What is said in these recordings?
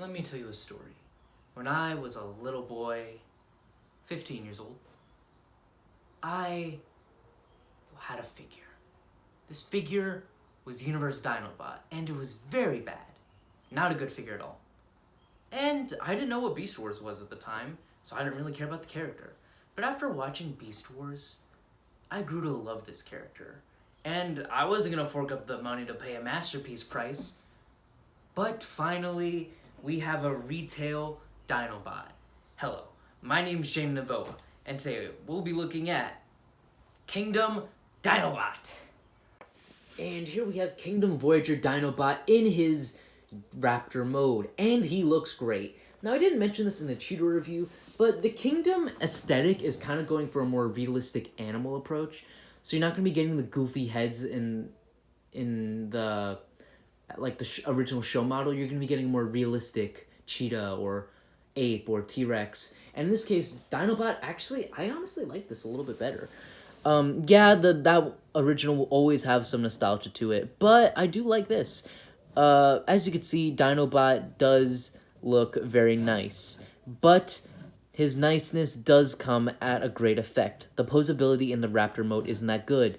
Let me tell you a story. When I was a little boy, 15 years old, I had a figure. This figure was the Universe Dinobot, and it was very bad. Not a good figure at all. And I didn't know what Beast Wars was at the time, so I didn't really care about the character. But after watching Beast Wars, I grew to love this character. And I wasn't gonna fork up the money to pay a masterpiece price, but finally, we have a retail Dinobot. Hello, my name's James Navoa, and today we'll be looking at Kingdom Dinobot. And here we have Kingdom Voyager Dinobot in his Raptor mode, and he looks great. Now, I didn't mention this in the Cheeto review, but the Kingdom aesthetic is kind of going for a more realistic animal approach. So you're not going to be getting the goofy heads in the original show model. You're going to be getting more realistic cheetah or ape or T-Rex. And in this case, Dinobot, actually, I honestly like this a little bit better. That original will always have some nostalgia to it, but I do like this. As you can see, Dinobot does look very nice, but his niceness does come at a great effect. The posability in the Raptor mode isn't that good.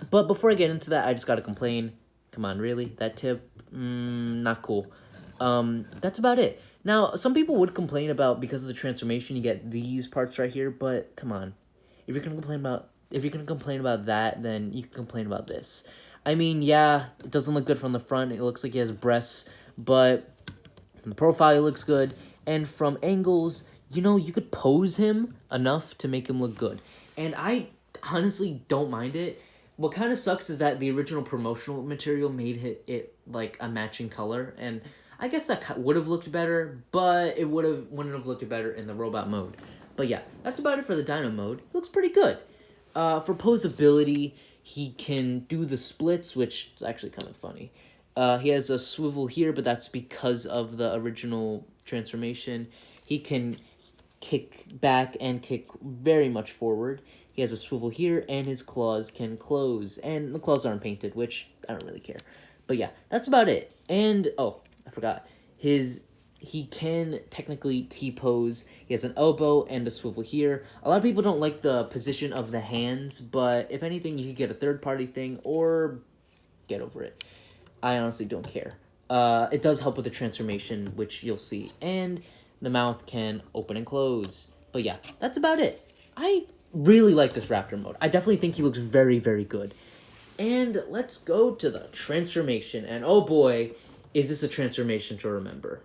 But before I get into that, I just gotta complain. Come on, really? That tip? Not cool. That's about it. Now, some people would complain about, because of the transformation, you get these parts right here, but come on. If you're gonna complain about that, then you can complain about this. I mean, yeah, it doesn't look good from the front. It looks like he has breasts, but from the profile, he looks good. And from angles, you could pose him enough to make him look good. And I honestly don't mind it. What kind of sucks is that the original promotional material made it like a matching color. And I guess that would have looked better, but it wouldn't have looked better in the robot mode. But yeah, that's about it for the Dino mode. It looks pretty good. For posability, he can do the splits, which is actually kind of funny. He has a swivel here, but that's because of the original transformation. He can kick back and kick very much forward. He has a swivel here, and his claws can close. And the claws aren't painted, which I don't really care. But yeah, that's about it. And, oh, I forgot. He can technically T-pose. He has an elbow and a swivel here. A lot of people don't like the position of the hands, but if anything, you could get a third-party thing or get over it. I honestly don't care. It does help with the transformation, which you'll see. And the mouth can open and close. But yeah, that's about it. I really like this Raptor mode. I definitely think he looks very, very good. And let's go to the transformation. And oh boy, is this a transformation to remember.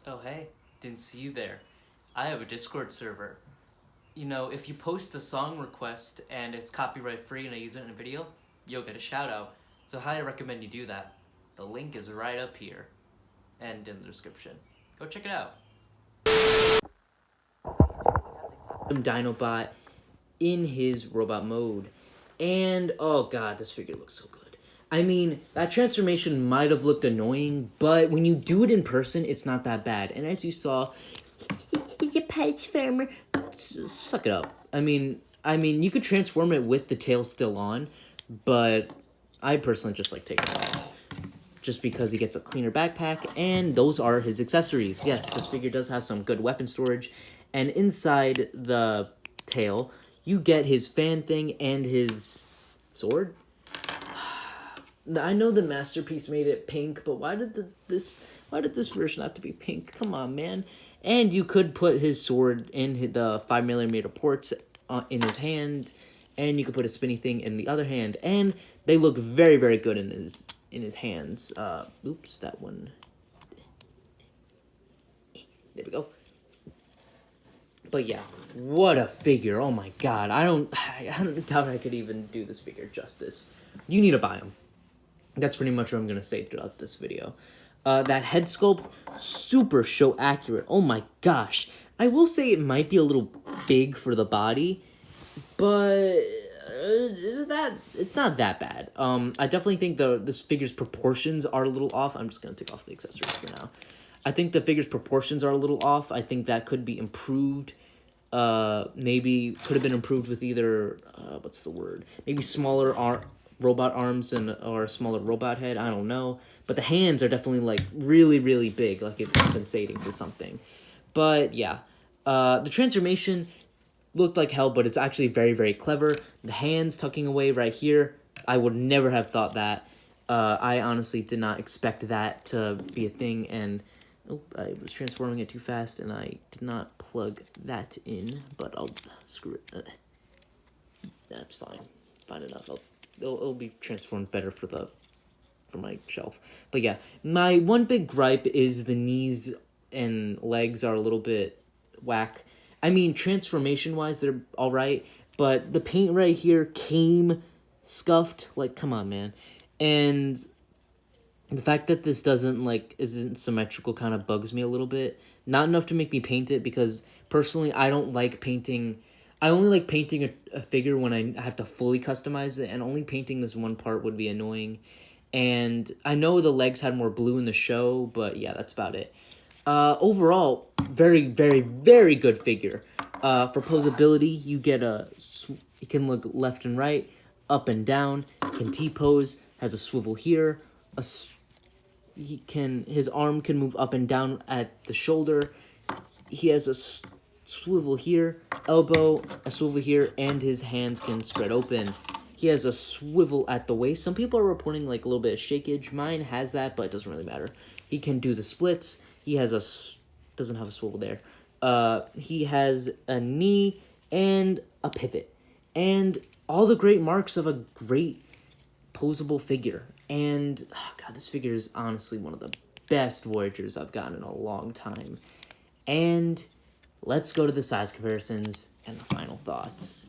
Oh hey, didn't see you there. I have a Discord server. If you post a song request and it's copyright free and I use it in a video, you'll get a shout out. So I highly recommend you do that. The link is right up here and in the description. Go check it out. Dinobot in his robot mode. And oh god, this figure looks so good. I mean, that transformation might have looked annoying, but when you do it in person, it's not that bad. And as you saw, you patch farmer, suck it up. I mean, you could transform it with the tail still on, but I personally just like taking it off. Just because he gets a cleaner backpack, and those are his accessories. Yes, this figure does have some good weapon storage, and inside the tail, you get his fan thing and his sword. I know the Masterpiece made it pink, but why did this version have to be pink? Come on, man. And you could put his sword in the 5mm ports in his hand, and you could put a spinny thing in the other hand, and they look very, very good in his hands. Oops, that one. There we go. But yeah, what a figure! Oh my god, I don't doubt I could even do this figure justice. You need to buy him. That's pretty much what I'm gonna say throughout this video. That head sculpt, super show accurate. Oh my gosh, I will say it might be a little big for the body, but it's not that bad. I definitely think this figure's proportions are a little off. I'm just gonna take off the accessories for now. I think the figure's proportions are a little off. I think that could be improved. Maybe could have been improved with either what's the word? Maybe smaller robot arms or a smaller robot head. I don't know. But the hands are definitely like really, really big, like it's compensating for something. But yeah, the transformation looked like hell, but it's actually very, very clever. The hands tucking away right here, I would never have thought that. I honestly did not expect that to be a thing, and I was transforming it too fast, and I did not plug that in, but I'll screw it. That's fine. Fine enough. It'll be transformed better for my shelf. But yeah, my one big gripe is the knees and legs are a little bit whack. I mean, transformation-wise, they're all right, but the paint right here came scuffed. Like, come on, man. And the fact that this isn't symmetrical kind of bugs me a little bit. Not enough to make me paint it, because personally, I don't like painting. I only like painting a figure when I have to fully customize it, and only painting this one part would be annoying. And I know the legs had more blue in the show, but yeah, that's about it. Overall, very, very, very good figure. For posability, you get you can look left and right, up and down, can T-pose, has a swivel here, his arm can move up and down at the shoulder. He has a swivel here, elbow, a swivel here, and his hands can spread open. He has a swivel at the waist. Some people are reporting like a little bit of shakeage. Mine has that, but it doesn't really matter. He can do the splits. He has doesn't have a swivel there. He has a knee and a pivot, and all the great marks of a great posable figure. And God, this figure is honestly one of the best Voyagers I've gotten in a long time. And let's go to the size comparisons and the final thoughts.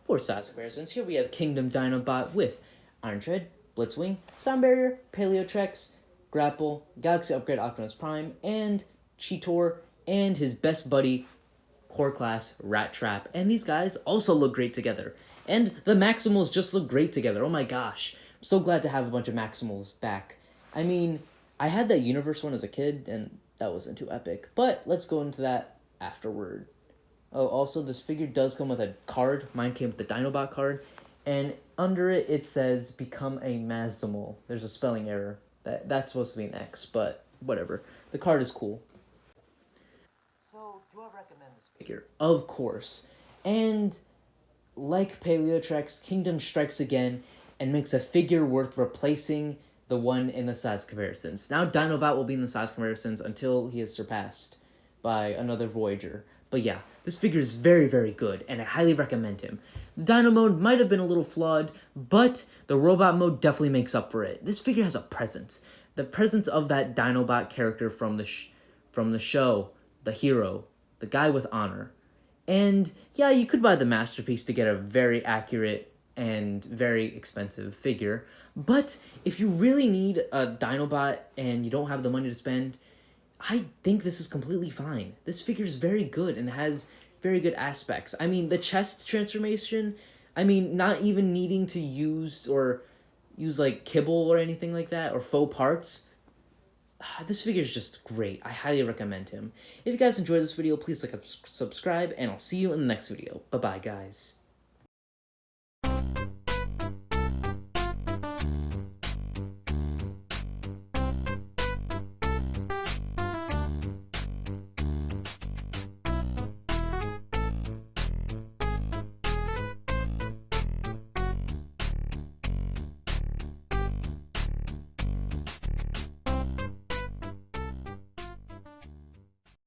For size comparisons, here we have Kingdom Dinobot with Iron Tread, Blitzwing, Sound Barrier, Paleotrex, Grapple, Galaxy Upgrade Optimus Prime, and Cheetor, and his best buddy, Core Class Rat Trap. And these guys also look great together. And the Maximals just look great together. Oh my gosh. I'm so glad to have a bunch of Maximals back. I mean, I had that Universe one as a kid, and that wasn't too epic. But let's go into that afterward. Oh, also, this figure does come with a card. Mine came with the Dinobot card. And under it, it says, become a Maximal. There's a spelling error. That's supposed to be an X, but whatever. The card is cool. So, do I recommend this figure? Of course. And like Paleotrex, Kingdom strikes again and makes a figure worth replacing the one in the size comparisons. Now Dinobot will be in the size comparisons until he is surpassed by another Voyager. But yeah, this figure is very, very good, and I highly recommend him. The Dino mode might have been a little flawed, but the robot mode definitely makes up for it. This figure has a presence. The presence of that Dinobot character from the show, the hero, the guy with honor. And yeah, you could buy the Masterpiece to get a very accurate and very expensive figure. But if you really need a Dinobot and you don't have the money to spend, I think this is completely fine. This figure is very good and has very good aspects. I mean, the chest transformation, I mean, not even needing to use like kibble or anything like that, or faux parts. This figure is just great. I highly recommend him. If you guys enjoyed this video, please like and subscribe, and I'll see you in the next video. Bye-bye, guys.